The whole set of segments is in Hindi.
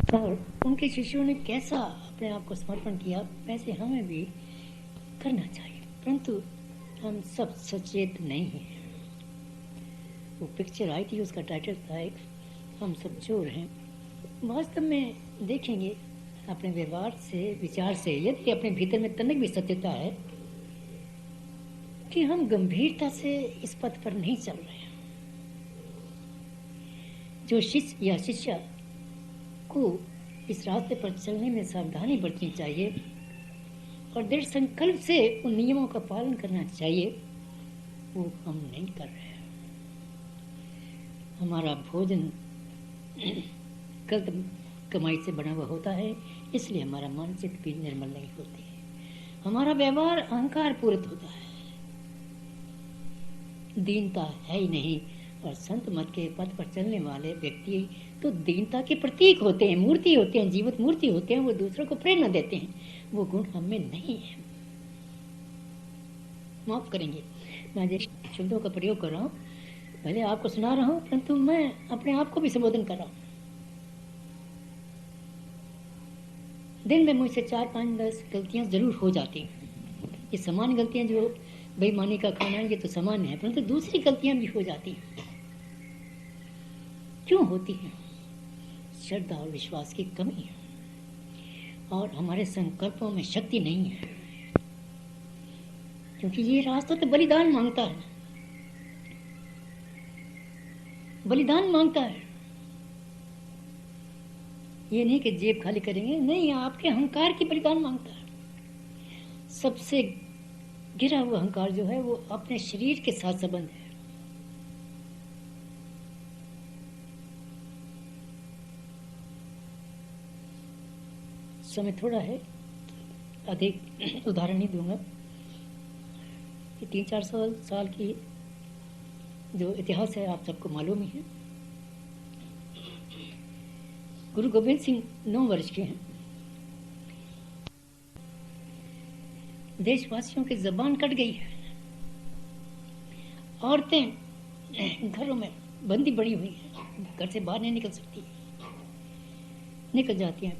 और उनके शिष्यों ने कैसा अपने आप को समर्पण किया, वैसे हमें भी करना चाहिए, परंतु हम सब सचेत नहीं हैं। वो पिक्चर आई थी, उसका टाइटल था एक हम सब चोर हैं। वास्तव में देखेंगे अपने व्यवहार से, विचार से, यदि अपने भीतर में तनिक भी सत्यता है कि हम गंभीरता से इस पथ पर नहीं चल रहे हैं, जो शिष्य या शिष्या को इस रास्ते पर चलने में सावधानी बरतनी चाहिए और दृढ़ संकल्प से उन नियमों का पालन करना चाहिए, वो हम नहीं कर रहे हैं। हमारा भोजन गलत कमाई से बना हुआ होता है, इसलिए हमारा मानसिक भी निर्मल नहीं होती है। हमारा व्यवहार अहंकार पूरित होता है, दीनता है ही नहीं। और संत मत के पथ पर चलने वाले व्यक्ति तो दीनता के प्रतीक होते हैं, मूर्ति होते हैं, जीवित मूर्ति होते हैं। वो दूसरों को प्रेरणा देते हैं। वो गुण हम में नहीं है। माफ करेंगे, मैं जिस शब्दों का प्रयोग कर रहा हूँ, पहले आपको सुना रहा हूँ, परंतु मैं अपने आप को भी संबोधन कर रहा हूँ। दिन में मुझसे 4-5-10 गलतियां जरूर हो जाती हैं। ये सामान्य गलतियां, जो बेईमानी का खाना है, ये तो सामान्य है, परंतु दूसरी गलतियां भी हो जाती हैं। क्यों होती हैं? श्रद्धा और विश्वास की कमी है और हमारे संकल्पों में शक्ति नहीं है, क्योंकि ये रास्ता तो बलिदान मांगता है, बलिदान मांगता है। ये नहीं कि जेब खाली करेंगे, नहीं, आपके अहंकार की बलिदान मांगता है। सबसे गिरा हुआ अहंकार जो है वो अपने शरीर के साथ संबंध है। समय थोड़ा है, अधिक उदाहरण नहीं दूंगा। ये 3-4 साल की जो इतिहास है आप सबको मालूम ही है। गुरु गोविंद सिंह 9 वर्ष के हैं। देशवासियों की जबान कट गई है। औरतें घरों में बंदी पड़ी हुई हैं, घर से बाहर नहीं निकल सकती। निकल जाती हैं,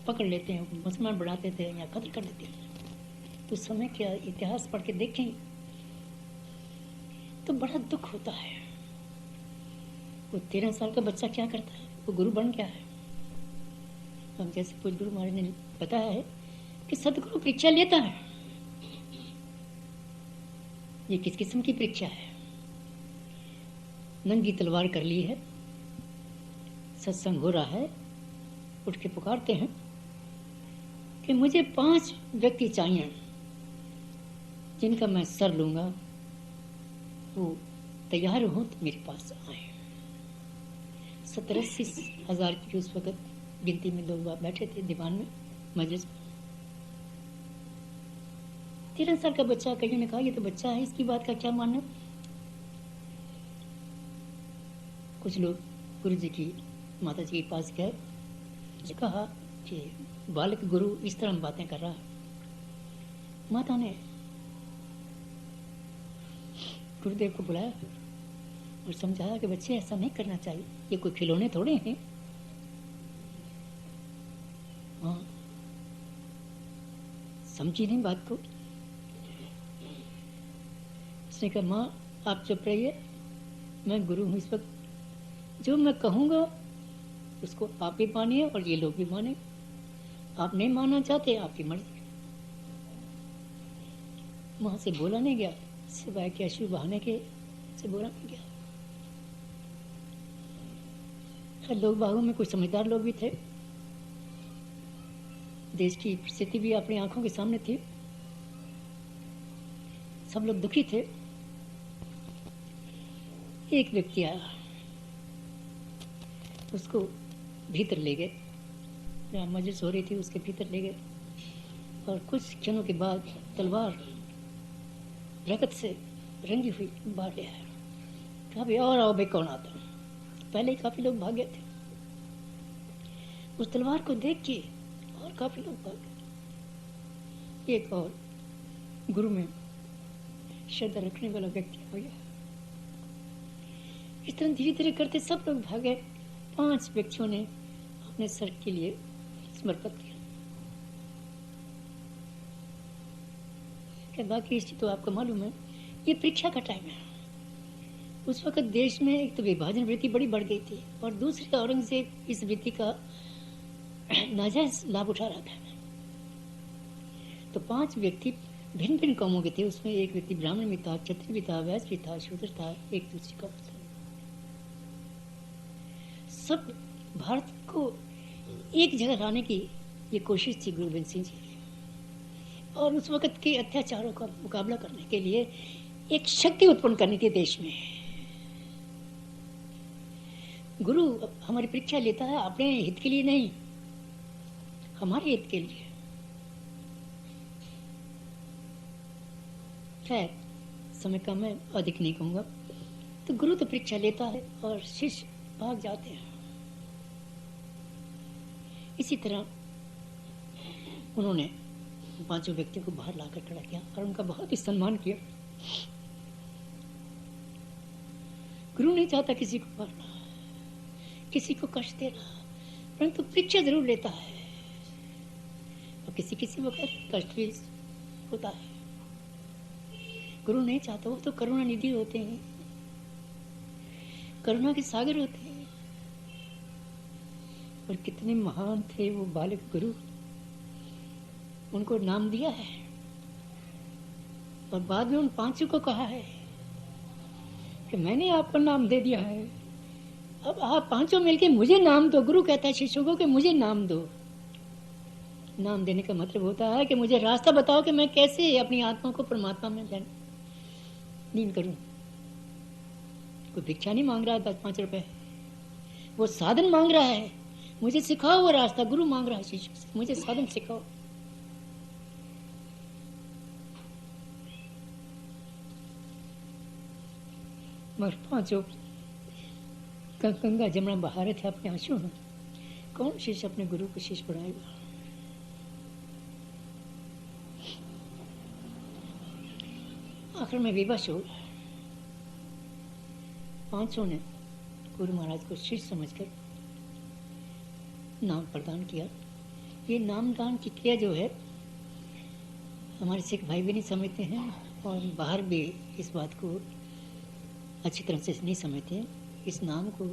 पकड़ लेते हैं, मुसलमान बढ़ाते थे या कत्ल कर देते हैं। तो समय का इतिहास पढ़ के देखें तो बड़ा दुख होता है। वो 13 साल का बच्चा क्या करता है, वो गुरु बन गया है। हम जैसे पूज्य गुरु महाराज ने बताया है कि सदगुरु परीक्षा लेता है। ये किस किस्म की परीक्षा है? नंगी तलवार कर ली है, सत्संग हो रहा है, उठ के पुकारते हैं कि मुझे 5 व्यक्ति चाहिए जिनका मैं सर लूंगा, वो तैयार हो तो मेरे पास आए। 70-80 हजार की उस वक्त गिनती में लोग बैठे थे दीवान में, मजलिस में। 13 साल का बच्चा, कईयों ने कहा ये तो बच्चा है, इसकी बात का क्या मानना। कुछ लोग गुरु जी की, माता जी के पास गए, कहा कि बालक गुरु इस तरह बातें कर रहा है। माता ने गुरुदेव को बुलाया और समझाया कि बच्चे ऐसा नहीं करना चाहिए, ये कोई खिलौने थोड़े हैं। हाँ, समझी नहीं बात को। उसने कहा माँ आप चुप रहिए, मैं गुरु हूँ इस वक्त, जो मैं कहूँगा उसको आप भी मानिए और ये लोग भी माने। आप नहीं मानना चाहते, आपकी मर्जी। वहां से बोला नहीं गया, सिवाय के अशुभ बहाने के से बोला नहीं गया। लोग बागों में कुछ समझदार लोग भी थे, देश की स्थिति भी अपनी आंखों के सामने थी, सब लोग दुखी थे। एक व्यक्ति आया, उसको भीतर ले गए, जहाँ मजलिस हो रही थी उसके भीतर ले गए और कुछ क्षणों के बाद तलवार रगत से रंगी हुई बाहर ले आया। कहा भी और आओ भाई, कौन आता। पहले ही काफी लोग भाग गए थे। उस तलवार को देख के और काफी लोग भाग गए। एक और गुरु में श्रद्धा रखने वाला व्यक्ति हो गया। इस तरह धीरे धीरे करते सब लोग भागे। 5 व्यक्तियों ने अपने सर के लिए समर्पित किया। कि बाकी चीज तो आपको मालूम है, ये परीक्षा का टाइम है। उस वक्त देश में एक तो विभाजन वृत्ति बड़ी बढ़ गई थी और दूसरी औरंगजेब इस वृत्ति का नाजायज लाभ उठा रहा था। तो 5 व्यक्ति भिन्न भिन्न कौमों के थे। उसमें एक व्यक्ति ब्राह्मण भी था, क्षत्रिय भी था, वैश्य भी था, शूद्र था, एक दूसरी कौम था। सब भारत को एक जगह लाने की ये कोशिश थी गुरु गोबिंद सिंह जी की। और उस वक्त के अत्याचारों का मुकाबला करने के लिए एक शक्ति उत्पन्न करनी थी देश में। गुरु हमारी परीक्षा लेता है अपने हित के लिए नहीं, हमारे हित के लिए। खैर समय कम है, अधिक नहीं कहूंगा। तो गुरु तो परीक्षा लेता है और शिष्य भाग जाते हैं। इसी तरह उन्होंने 5 व्यक्तियों को बाहर लाकर खड़ा किया और उनका बहुत ही सम्मान किया। गुरु नहीं चाहता किसी को मारना, किसी को कष्ट देना, परंतु परीक्षा जरूर लेता है और किसी किसी वक्त कष्ट भी होता है। गुरु नहीं चाहता, वो तो करुणा निधि होते हैं, करुणा के सागर होते हैं। और कितने महान थे वो बालक गुरु, उनको नाम दिया है और बाद में उन 5 को कहा है कि मैंने आपको नाम दे दिया है, अब आप 5 मिलके मुझे नाम दो। गुरु कहता है शिष्यों को कि मुझे नाम दो। नाम देने का मतलब होता है कि मुझे रास्ता बताओ कि मैं कैसे अपनी आत्मा को परमात्मा में लीन करूं। कोई भिक्षा नहीं मांग रहा है 10-5 रुपए, वो साधन मांग रहा है। मुझे सिखाओ वो रास्ता। गुरु मांग रहा है शिष्य से, मुझे साधन सिखाओ। मगर 5 गंगा जमुना बहा रहे थे अपने आंसुओं में। कौन शिष्य अपने गुरु को शिष्य बनाएगा? आखिर में विवश हो 5 ने गुरु महाराज को शिष्य समझकर नाम प्रदान किया। ये नामदान की क्रिया जो है हमारे सिख भाई भी नहीं समझते हैं और बाहर भी इस बात को अच्छी तरह से नहीं समझते हैं। इस नाम को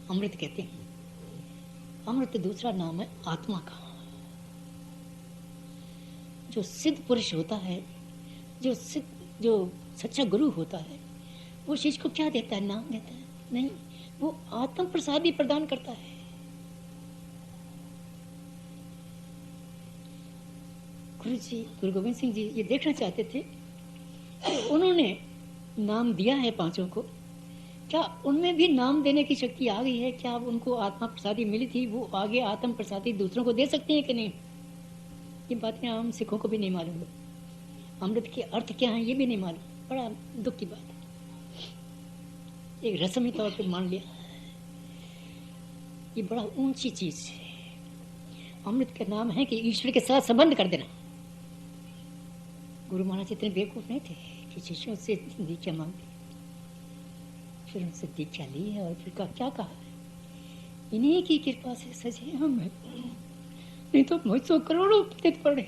अमृत कहते हैं। अमृत दूसरा नाम है आत्मा का। जो सिद्ध पुरुष होता है, जो सच्चा गुरु होता है, वो शिष्य को क्या देता है? नाम देता है? नहीं, वो आत्म प्रसाद भी प्रदान करता है। गुरु गोबिंद सिंह जी ये देखना चाहते थे कि उन्होंने नाम दिया है 5 को, क्या उनमें भी नाम देने की शक्ति आ गई है? क्या उनको आत्मा प्रसादी मिली थी, वो आगे आत्म प्रसादी दूसरों को दे सकते हैं कि नहीं? ये बातें आम सिखों को भी नहीं मालूम है। अमृत के अर्थ क्या है ये भी नहीं मालूम। बड़ा दुख की बात है। एक रस्मी तौर पे मान लिया, ये बड़ा ऊंची चीज है। अमृत का नाम है कि ईश्वर के साथ संबंध कर देना। गुरु महाराज इतने बेवकूफ नहीं थे कि शिष्यों से दीक्षा मांगी, फिर उनसे दीक्षा ली है और फिर क्या कहा? इन्हीं की कृपा से सजे हम हैं, नहीं तो मुझसे करोड़ों पतित पड़े।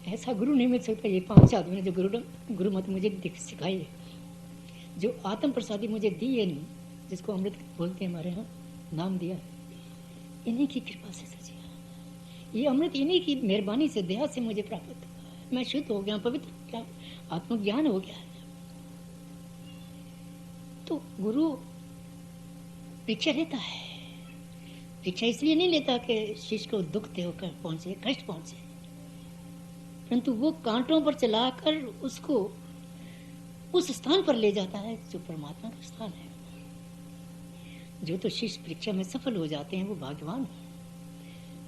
ऐसा गुरु नहीं मिल सकता। ये 5 आदमी ने जो गुरु मत मुझे सिखाई है, जो आत्म प्रसादी मुझे दी है, जिसको अमृत बोलते हैं हमारे यहाँ, नाम दिया, इन्हीं की कृपा से सजिया। ये अमृत इन्हीं की मेहरबानी से, दया से मुझे प्राप्त हुआ। मैं शुद्ध हो गया, पवित्र हो गया, आत्मज्ञान हो गया। तो गुरु परीक्षा लेता है। परीक्षा इसलिए नहीं लेता कि शिष्य को दुख दे होकर पहुंचे, कष्ट पहुंचे, परंतु वो कांटों पर चलाकर उसको उस स्थान पर ले जाता है जो परमात्मा का स्थान है। जो तो शिष्य परीक्षा में सफल हो जाते हैं वो भाग्यवान है,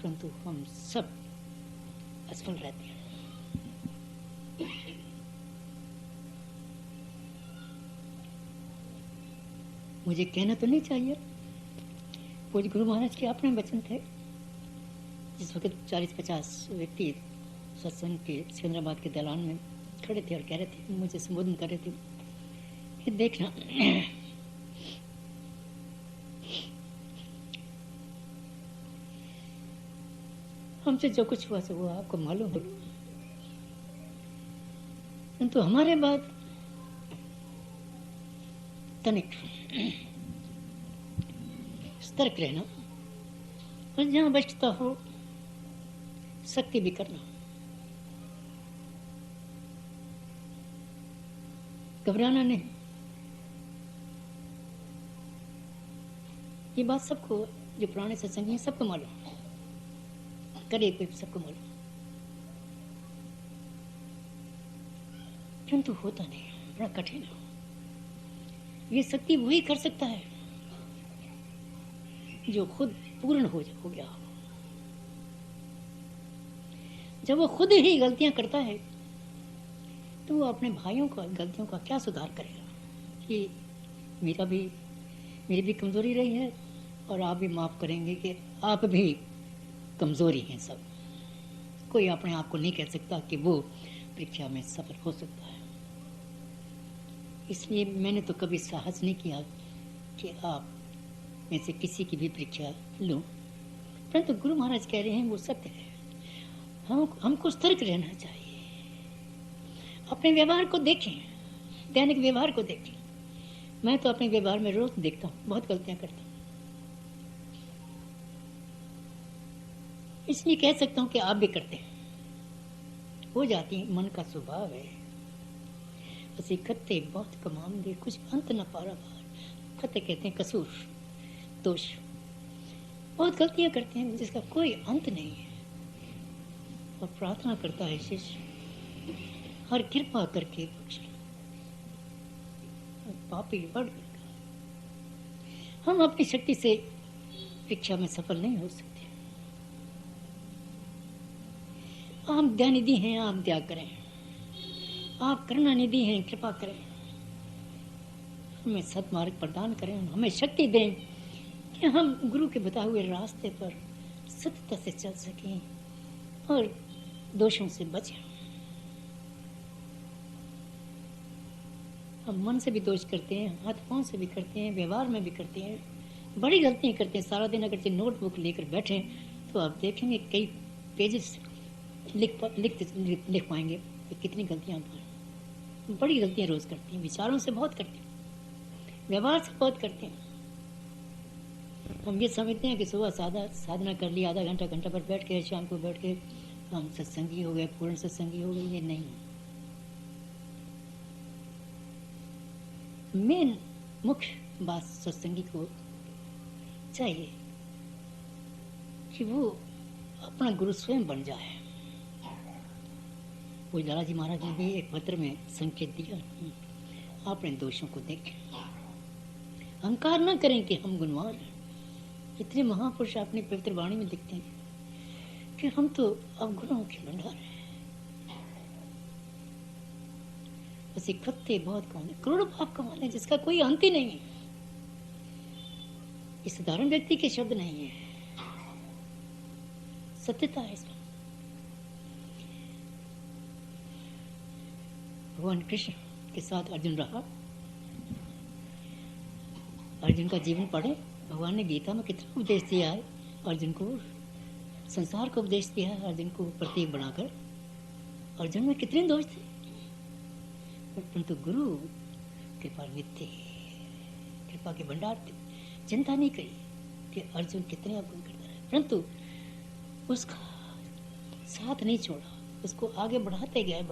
परंतु हम सब असफल रहते हैं। मुझे कहना तो नहीं चाहिए, पूज्य गुरु महाराज के अपने वचन थे। जिस वक्त 40-50 व्यक्ति सत्संग के सिकंदराबाद के दलान में खड़े थे और कह रहे थे, मुझे संबोधन कर रहे थे कि देखना हमसे जो कुछ हुआ सो वो आपको मालूम है। किंतु हमारे बाद तनिक सतर्क रहना और जहाँ बचता हो सख्ती भी करना। घबराना नहीं। ये बात सबको, जो पुराने सत्संगी हैं, सबको मालूम, करे कोई सबको मालूम, किंतु होता नहीं, बड़ा कठिन है। ये शक्ति वही कर सकता है जो खुद पूर्ण हो गया। जब वो खुद ही गलतियां करता है तो वो अपने भाइयों का गलतियों का क्या सुधार करेगा कि मेरी भी कमजोरी रही है और आप भी माफ करेंगे कि आप भी कमजोरी हैं सब। कोई अपने आप को नहीं कह सकता कि वो परीक्षा में सफल हो सकता है। इसलिए मैंने तो कभी साहस नहीं किया कि आप में से किसी की भी परीक्षा लूं, परंतु गुरु महाराज कह रहे हैं वो सत्य है। हमको सतर्क रहना चाहिए। अपने व्यवहार को देखें, दैनिक व्यवहार को देखें। मैं तो अपने व्यवहार में रोज देखता हूँ बहुत गलतियां करता हूँ, इसलिए कह सकता हूँ कि आप भी करते हैं, हो जाती है, मन का स्वभाव है। ਅਸੀਂ कत्ते बहुत कमाम दे कुछ अंत न पारा बार। कत्ते कहते हैं कसूर, दोष, बहुत गलतियां करते हैं जिसका कोई अंत नहीं है। और प्रार्थना करता है शिष्य हर कृपा करके बख्श, पापी बढ़ गया। हम अपनी शक्ति से परीक्षा में सफल नहीं हो सकते। आप दयानिधि हैं, आप दया करें, आप करुणानिधि हैं, कृपा करें, हमें सत्मार्ग प्रदान करें, हमें शक्ति दें कि हम गुरु के बताए हुए रास्ते पर सत्यता से चल सकें और दोषों से बचें। हम मन से भी दोष करते हैं, हाथ पांव से भी करते हैं, व्यवहार में भी करते हैं, बड़ी गलतियां करते हैं। सारा दिन अगर नोटबुक लेकर बैठे तो आप देखेंगे कई पेजेस लिख पाएंगे कि कितनी गलतियां बड़ी गलतियां रोज करते हैं। विचारों से बहुत करते हैं, व्यवहार से बहुत करते हैं। हम ये समझते हैं कि सुबह साधना कर लिया, आधा घंटा घंटा पर बैठ के, शाम को बैठ के हम सत्संगी हो गए, पूर्ण सत्संगी हो गए। ये नहीं, मेन मुख्य बात सत्संगी को चाहिए कि वो अपना गुरु स्वयं बन जाए। वो लालाजी महाराज ने भी एक पत्र में संकेत दिया, अपने दोषों को देखें, अहंकार न करें कि हम गुणवान हैं। इतने महापुरुष अपनी पवित्र वाणी में दिखते हैं कि हम तो अवगुणों के भंडार हैं। बस इकट्ठे बहुत कमाने, करोड़ों पाप कमाने जिसका कोई अंत ही नहीं है। ये साधारण व्यक्ति के शब्द नहीं है, सत्यता है इसमें। भगवान कृष्ण के साथ अर्जुन रहा, अर्जुन का जीवन पढ़े। भगवान ने गीता में कितना उपदेश दिया है अर्जुन को, संसार को उपदेश दिया है अर्जुन को प्रतीक बनाकर। अर्जुन में कितने दोष थे, परंतु गुरु कृपा नित्य, कृपा के भंडार थे। चिंता नहीं करी कि अर्जुन कितने अवगुण करता है, परंतु उसका साथ नहीं छोड़ा, उसको आगे बढ़ाते गए।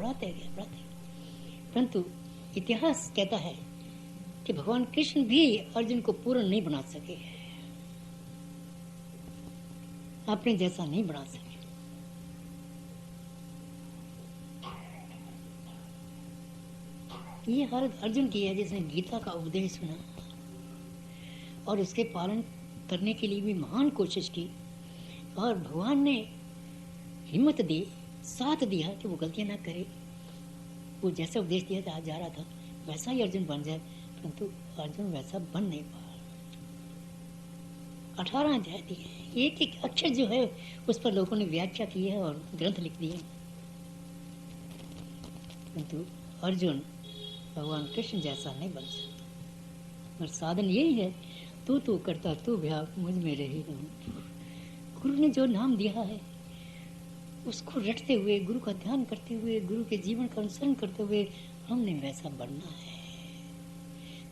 परंतु इतिहास कहता है कि भगवान कृष्ण भी अर्जुन को पूर्ण नहीं बना सके, अपने जैसा नहीं बना सके। ये हालत अर्जुन की है जिसने गीता का उपदेश सुना और उसके पालन करने के लिए भी महान कोशिश की, और भगवान ने हिम्मत दी, साथ दिया कि वो गलतियां ना करे। वो जैसा उपदेश दिया जा रहा था वैसा ही अर्जुन बन जाए, परंतु अर्जुन वैसा बन नहीं पाया। 18 अध्याय दिए, एक एक अक्षर जो है उस पर लोगों ने व्याख्या की है और ग्रंथ लिख दिए, परंतु अर्जुन भगवान कृष्ण जैसा नहीं बन सकता। और साधन यही है, तू करता तू भ्या मुझ में रही। गुरु ने जो नाम दिया है उसको रटते हुए, गुरु का ध्यान करते हुए, गुरु के जीवन का अनुसरण करते हुए हमने वैसा बनना है।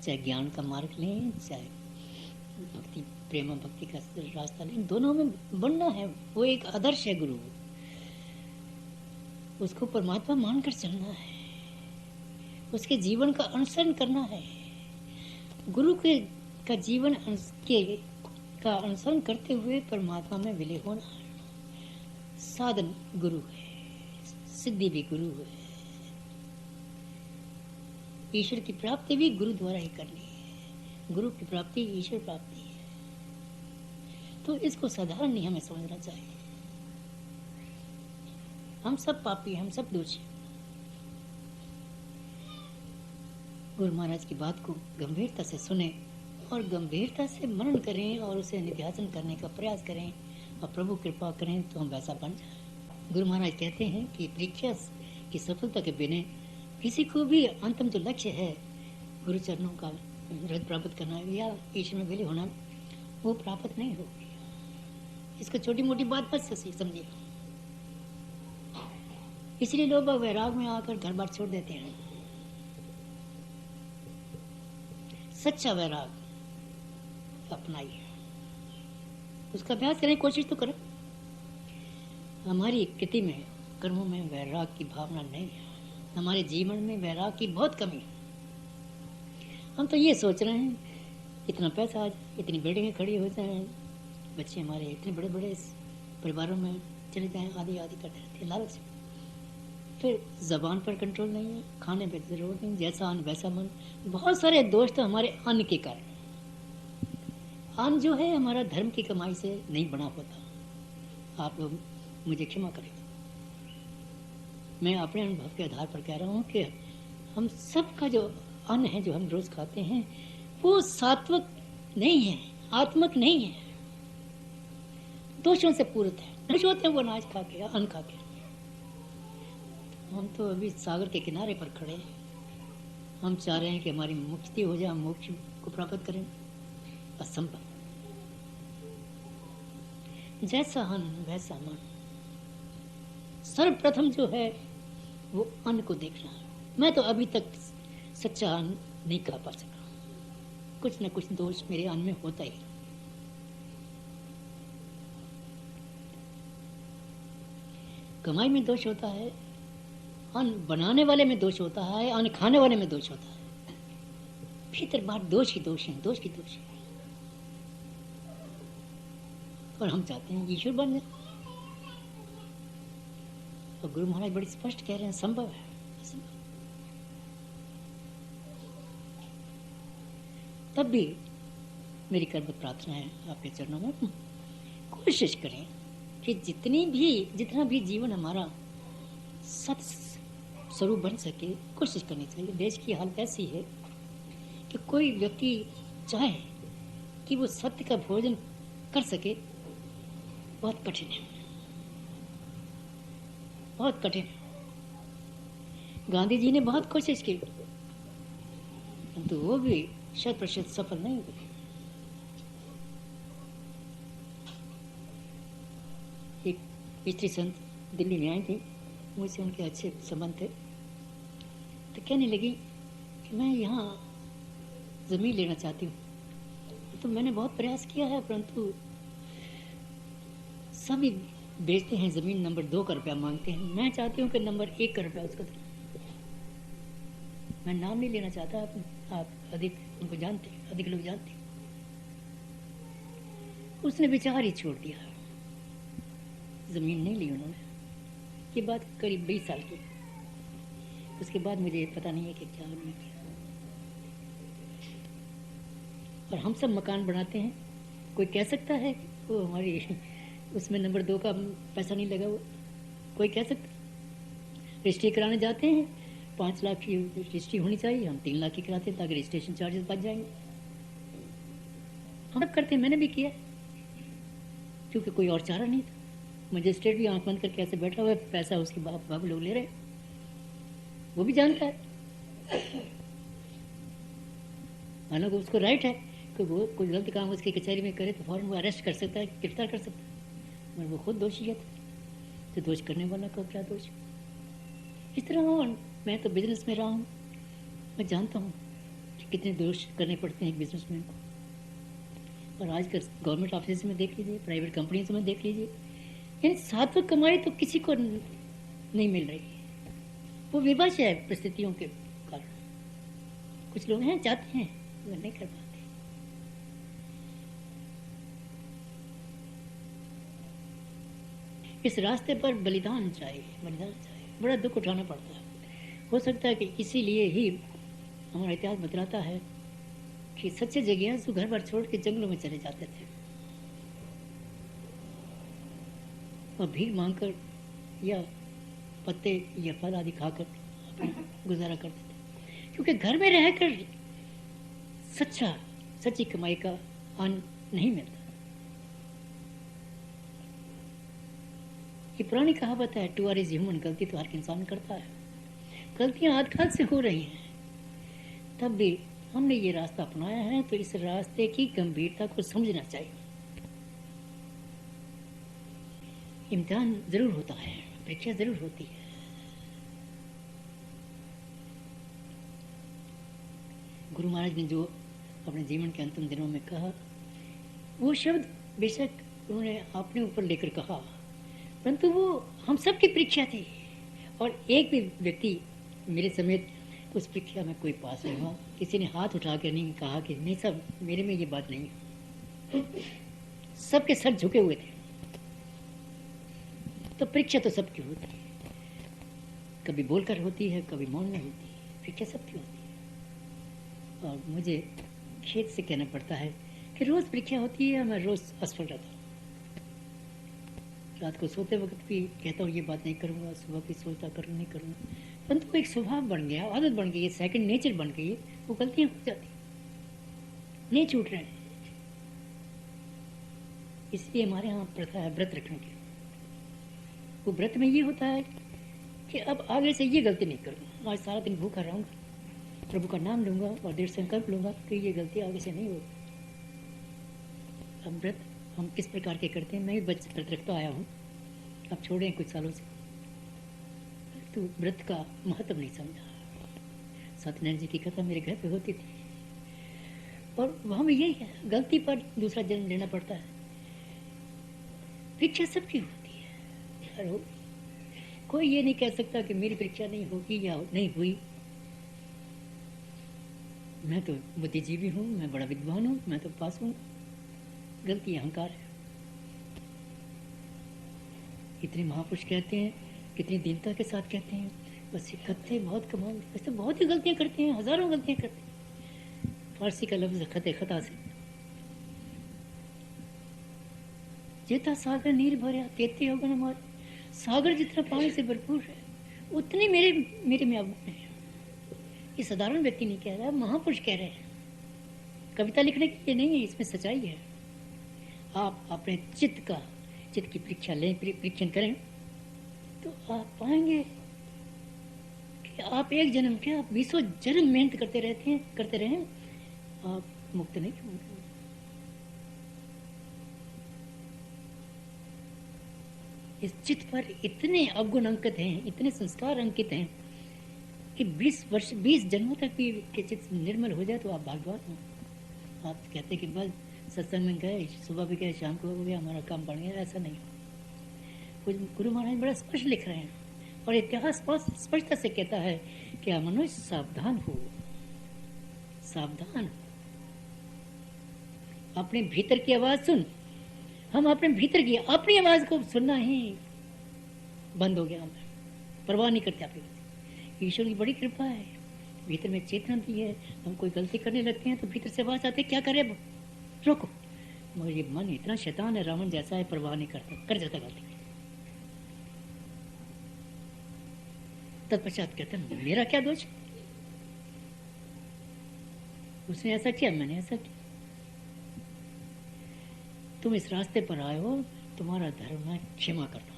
चाहे ज्ञान का मार्ग लें, चाहे भक्ति प्रेम भक्ति का रास्ता लें, दोनों में बनना है। वो एक आदर्श है गुरु, उसको परमात्मा मानकर चलना है, उसके जीवन का अनुसरण करना है। गुरु के का जीवन का अनुसरण करते हुए परमात्मा में विलय होना है। साधन गुरु है, सिद्धि भी गुरु है, ईश्वर की प्राप्ति भी गुरु द्वारा ही करनी है। गुरु की प्राप्ति ईश्वर प्राप्ति है। तो इसको साधारण नहीं हमें समझना चाहिए। हम सब पापी, हम सब दोषी। गुरु महाराज की बात को गंभीरता से सुने और गंभीरता से मनन करें और उसे निध्यासन करने का प्रयास करें और प्रभु कृपा करें तो हम वैसा बन जाए। गुरु महाराज कहते हैं कि परीक्षा की सफलता के बिना किसी को भी अंतिम जो लक्ष्य है गुरु चरणों का रज प्राप्त करना या ईश्वर में विलय होना, वो प्राप्त नहीं होगी। इसको छोटी मोटी बात मत समझिए। इसलिए लोग वैराग में आकर घर बार छोड़ देते हैं। सच्चा वैराग अपनाइए, उसका अभ्यास करें, कोशिश तो करें। हमारी कृति में, कर्मों में वैराग की भावना नहीं है। हमारे जीवन में वैराग की बहुत कमी है। हम तो ये सोच रहे हैं इतना पैसा आ जाए, इतनी बिल्डिंगें खड़ी हो जाए, बच्चे हमारे इतने बड़े बड़े परिवारों में चले जाएं, आदि आदि करते रहते हैं लालच। फिर जबान पर कंट्रोल नहीं है, खाने पर जरूरत नहीं, जैसा अन्न वैसा मन। बहुत सारे दोष तो हमारे अन्न के कारण। अन्न जो है हमारा धर्म की कमाई से नहीं बना होता। आप लोग मुझे क्षमा करें, मैं अपने अनुभव के आधार पर कह रहा हूँ कि हम सब का जो अन्न है जो हम रोज खाते हैं वो सात्विक नहीं है, आत्मक नहीं है, दोषों से पूरित है। दोष होते हैं वो अनाज खा के, अन्न खा के। हम तो अभी सागर के किनारे पर खड़े हैं। हम चाह रहे हैं कि हमारी मुक्ति हो जाए, मोक्ष को प्राप्त करें। असंभव। जैसा अन्न वैसा मन। सर्वप्रथम जो है वो अन्न को देखना है। मैं तो अभी तक सच्चा अन्न नहीं खा पा सका। कुछ न कुछ दोष मेरे अन्न में होता ही। कमाई में दोष होता है, अन्न बनाने वाले में दोष होता है, अन्न खाने वाले में दोष होता है। भीतर बाहर दोष ही दोष है, दोष की दोष है। और हम चाहते हैं ईश्वर बन जाए। और गुरु महाराज बड़ी स्पष्ट कह रहे हैं संभव है, असंभव। तब भी मेरी कर्म प्रार्थना है आपके चरणों में, कोशिश करें कि जितना भी जीवन हमारा सत स्वरूप बन सके, कोशिश करनी चाहिए। देश की हालत ऐसी है कि कोई व्यक्ति चाहे कि वो सत्य का भोजन कर सके, बहुत कठिन है, बहुत कठिन। गांधी जी ने बहुत कोशिश की किंतु वो भी 100% सफल नहीं हुए। एक स्त्री संत दिल्ली में आई थी, मुझसे उनके अच्छे संबंध थे, तो कहने लगी कि मैं यहाँ जमीन लेना चाहती हूँ। तो मैंने बहुत प्रयास किया है परंतु सभी बेचते हैं जमीन, नंबर 2 का रुपया मांगते हैं। मैं चाहती हूँ कि नंबर 1 का रुपया उसको दें। मैं नाम नहीं लेना चाहता, आप अधिक उनको जानते, अधिक लोग जानते। उसने विचार ही छोड़ दिया, जमीन नहीं ली उन्होंने। ये बात करीब 20 साल की। उसके बाद मुझे पता नहीं है कि क्या उन्होंने किया। और हम सब मकान बनाते हैं, कोई कह सकता है वो हमारी उसमें नंबर 2 का पैसा नहीं लगा। वो कोई कह सकता? रजिस्ट्री कराने जाते हैं, 5 लाख की रजिस्ट्री होनी चाहिए, हम 3 लाख की कराते हैं ताकि रजिस्ट्रेशन चार्जेस बच जाएंगे। हम सब करते हैं, मैंने भी किया, क्योंकि कोई और चारा नहीं था। मजिस्ट्रेट भी आंख बंद करके ऐसे बैठा हुआ है, पैसा उसके बाप लोग ले रहे, वो भी जानता है। हालांकि उसको राइट है कि वो कोई गलत काम उसकी कचहरी में करे तो फौरन वो अरेस्ट कर सकता है, गिरफ्तार कर सकता है, मगर वो खुद दोषी है। तो दोष करने वाला का क्या दोष। इस तरह हूँ, मैं तो बिजनेस में रहा हूँ, मैं जानता हूँ कि कितने दोष करने पड़ते हैं एक बिजनेसमैन को। और आजकल गवर्नमेंट ऑफिस में देख लीजिए, प्राइवेट कंपनीज में देख लीजिए, यानी सार्थक कमाई तो किसी को नहीं मिल रही। वो विवश है परिस्थितियों के कारण। कुछ लोग हैं चाहते हैं मगर नहीं कर पाते। इस रास्ते पर बलिदान चाहिए, बलिदान चाहिए, बड़ा दुख उठाना पड़ता है। हो सकता है कि इसीलिए ही हमारा इतिहास बतलाता है कि सच्चे जिज्ञासु घर पर छोड़ के जंगलों में चले जाते थे और भीख मांगकर या पत्ते या फल आदि खाकर अपना गुजारा करते थे, क्योंकि घर में रहकर सच्ची कमाई का अन्न नहीं मिलता। ये पुरानी कहावत है, टू आर इज ह्यूमन, गलती तो हर इंसान करता है, गलतियां आजकल से हो रही हैं। तब भी हमने ये रास्ता अपनाया है तो इस रास्ते की गंभीरता को समझना चाहिए। इम्तिहान जरूर होता है, परीक्षा जरूर होती है। गुरु महाराज ने जो अपने जीवन के अंतिम दिनों में कहा, वो शब्द बेशक उन्होंने अपने ऊपर लेकर कहा, परंतु वो हम सब की परीक्षा थी। और एक भी व्यक्ति मेरे समेत उस परीक्षा में कोई पास नहीं हुआ। किसी ने हाथ उठा कर नहीं कहा कि नहीं साहब मेरे में ये बात नहीं है। सबके सर झुके हुए थे। तो परीक्षा तो सबकी होती है, कभी बोलकर होती है, कभी मौन में होती है, परीक्षा सबकी होती है। और मुझे खेद से कहना पड़ता है कि रोज परीक्षा होती है, मैं रोज असफल रहता हूँ। रात को सोते वक्त भी कहता हूँ ये बात नहीं करूँगा, सुबह भी सोचता करूँ नहीं करूँगा, परंतु वो एक स्वभाव बन गया, आदत बन गई है, सेकंड नेचर बन गई है। वो गलतियाँ हो जाती, नहीं छूट रहे हैं। इसलिए हमारे यहाँ प्रथा है व्रत रखने की। वो व्रत में ये होता है कि अब आगे से ये गलती नहीं करूँगा, आज सारा दिन भूखा रहूँगा, प्रभु का नाम लूँगा और दृढ़ संकल्प लूँगा कि ये गलती आगे से नहीं होगी। अब व्रत हम किस प्रकार के करते हैं, मैं भी व्रत रखता आया हूँ, अब छोड़े हैं कुछ सालों से, तो व्रत का महत्व नहीं समझा। सत्यनारायण जी की कथा मेरे घर पे होती थी और वहाँ में यही है, गलती पर दूसरा जन्म लेना पड़ता है। परीक्षा सबकी होती है, हर कोई ये नहीं कह सकता कि मेरी परीक्षा नहीं होगी या नहीं हुई। मैं तो बुद्धिजीवी हूँ, मैं बड़ा विद्वान हूँ, मैं तो पास हूँ। गलती अहंकार है। इतने महापुरुष कहते हैं, कितनी दीनता के साथ कहते हैं, बस खत्ते बहुत कमाल, वैसे बहुत ही गलतियां करते हैं, हजारों गलतियां करते हैं। फारसी का लफ्ज खते खता से, जेता सागर नीर भरा तेते होगन हमारे। सागर जितना पानी से भरपूर है उतने मेरे में अवगुण है। ये साधारण व्यक्ति नहीं कह रहा, महापुरुष कह रहे हैं। कविता लिखने के लिए नहीं है, इसमें सच्चाई है। आप अपने चित्त की परीक्षा लें, परीक्षण करें, तो आप पाएंगे कि आप एक जन्म क्या 20 जन्म मेहनत करते रहे, आप मुक्त नहीं होंगे। इस चित्त पर इतने अवगुण अंकित हैं, इतने संस्कार अंकित हैं कि 20 जन्मों तक भी के चित्त निर्मल हो जाए तो आप भाग्यवान हो। आप कहते कि बस सत्संग में गए, सुबह भी गए, शाम को हो गया, हमारा काम बढ़ गया, ऐसा नहीं। गुरु महाराज बड़ा स्पष्ट लिख रहे हैं और इतिहास बहुत स्पष्टता से कहता है कि मनुष्य सावधान हो, सावधान हो। अपने भीतर की आवाज सुन। हम अपने भीतर की अपनी आवाज को सुनना ही बंद हो गया, हमें परवाह नहीं करते आपकी। ईश्वर की बड़ी कृपा है, भीतर में चेतना दी है। हम कोई गलती करने लगते हैं तो भीतर से आवाज आती है, क्या करे, रोको। मगर ये मन इतना शैतान है, रावण जैसा है, परवाह नहीं करता, कर जाता गलती। तत्पश्चात कहते हैं मेरा क्या दोष, उसने ऐसा किया, मैंने ऐसा किया। तुम इस रास्ते पर आए हो, तुम्हारा धर्म है क्षमा करना,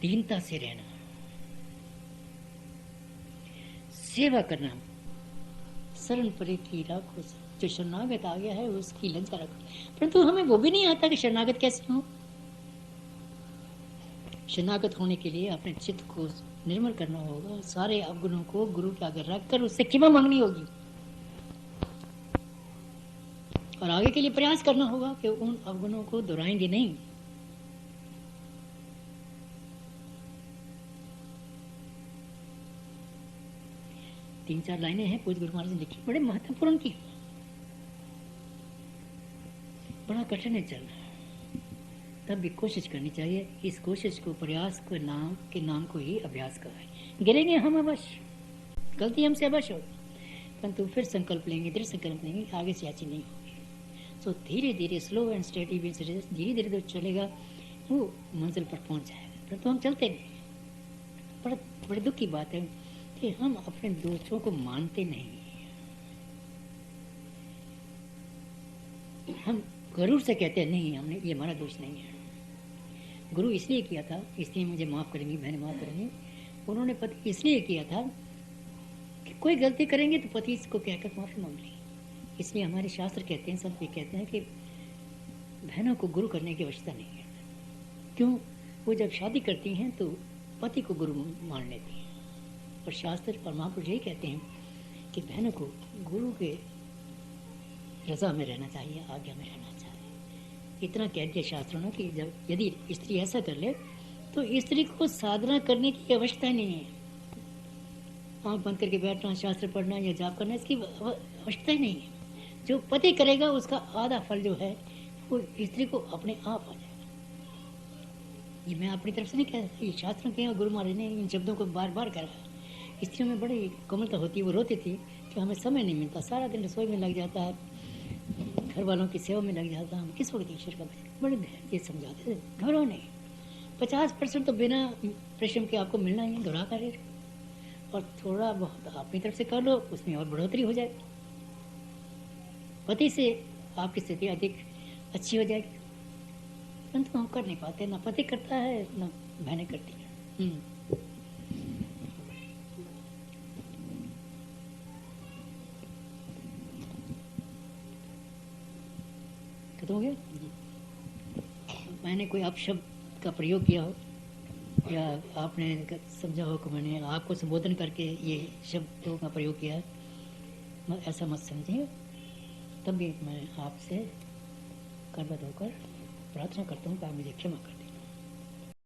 दीनता से रहना, सेवा करना, शरण परे की राखो। जो शरणागत आ गया है उसकी लज्जा रखो। परंतु हमें वो भी नहीं आता कि शरणागत कैसे हो। शनागत होने के लिए अपने चित्त को निर्मल करना होगा, सारे अवगुणों को गुरु के आगे रखकर उससे क्षमा मांगनी होगी और आगे के लिए प्रयास करना होगा कि उन अवगुणों को दोहराएंगे नहीं। तीन चार लाइनें हैं पूज्य गुरु महाराज ने लिखी, बड़े महत्वपूर्ण की। बड़ा कठिन है चलना, तब भी कोशिश करनी चाहिए। इस कोशिश को, प्रयास को नाम को ही अभ्यास कराएं। गिरेंगे हम अवश्य, गलती हमसे अवश्य होगी, परंतु फिर संकल्प लेंगे, दृढ़ संकल्प लेंगे, आगे से अच्छी नहीं होगी। सो धीरे धीरे, स्लो एंड स्टेडी, धीरे धीरे जो चलेगा वो मंजिल पर पहुंच जाएगा, परंतु हम चलते नहीं। बड़े दुख की बात है कि हम अपने दोषों को मानते नहीं। हम गरूर से कहते हैं नहीं, हमने, ये हमारा दोष नहीं है, गुरु इसलिए किया था, इसलिए मुझे माफ करेंगी, बहन माफ करेंगी। उन्होंने पति इसलिए किया था कि कोई गलती करेंगे तो पति को कहकर माफी मांग ली। इसलिए हमारे शास्त्र कहते हैं, सब ये कहते हैं कि बहनों को गुरु करने की आवश्यकता नहीं है। क्यों? वो जब शादी करती हैं तो पति को गुरु मान लेती हैं, और शास्त्र और महापुरुष यही कहते हैं कि बहनों को गुरु के रजा में रहना चाहिए, आज्ञा में रहना चाहिए। इतना कह दिया शास्त्रों ने कि जब यदि स्त्री ऐसा कर ले तो स्त्री को साधना करने की आवश्यकता नहीं है। आँख बंद करके बैठना, शास्त्र पढ़ना या जाप करना, इसकी आवश्यकता ही नहीं है। जो पति करेगा उसका आधा फल जो है वो स्त्री को अपने आप आ जाएगा। ये मैं अपनी तरफ से नहीं कह रहा, ये शास्त्रों के गुरु महाराज ने इन शब्दों को बार बार कहा। स्त्रियों में बड़ी कोमलता होती है, वो रोती थी कि हमें समय नहीं मिलता, सारा दिन रसोई में लग जाता है, घर वालों की सेवा में लग जाता, हम किस वक्त ईश्वर का भजन। बड़े ध्यान से समझाते थे, घबराओ नहीं, 50% तो बिना परिश्रम के आपको मिलना ही है, दोहरा कर, और थोड़ा बहुत अपनी तरफ से कर लो, उसमें और बढ़ोतरी हो जाएगी, पति से आपकी स्थिति अधिक अच्छी हो जाएगी। परंतु हम कर नहीं पाते, ना पति करता है ना बहनें करती हैं। खत्म हो गया? मैंने कोई अपशब्द का प्रयोग किया हो या आपने समझा हो कि मैंने आपको संबोधन करके ये शब्दों का प्रयोग किया है, ऐसा मत समझिए। तब भी मैं आपसे करबद्ध होकर प्रार्थना करता हूँ कि आप मुझे क्षमा करें।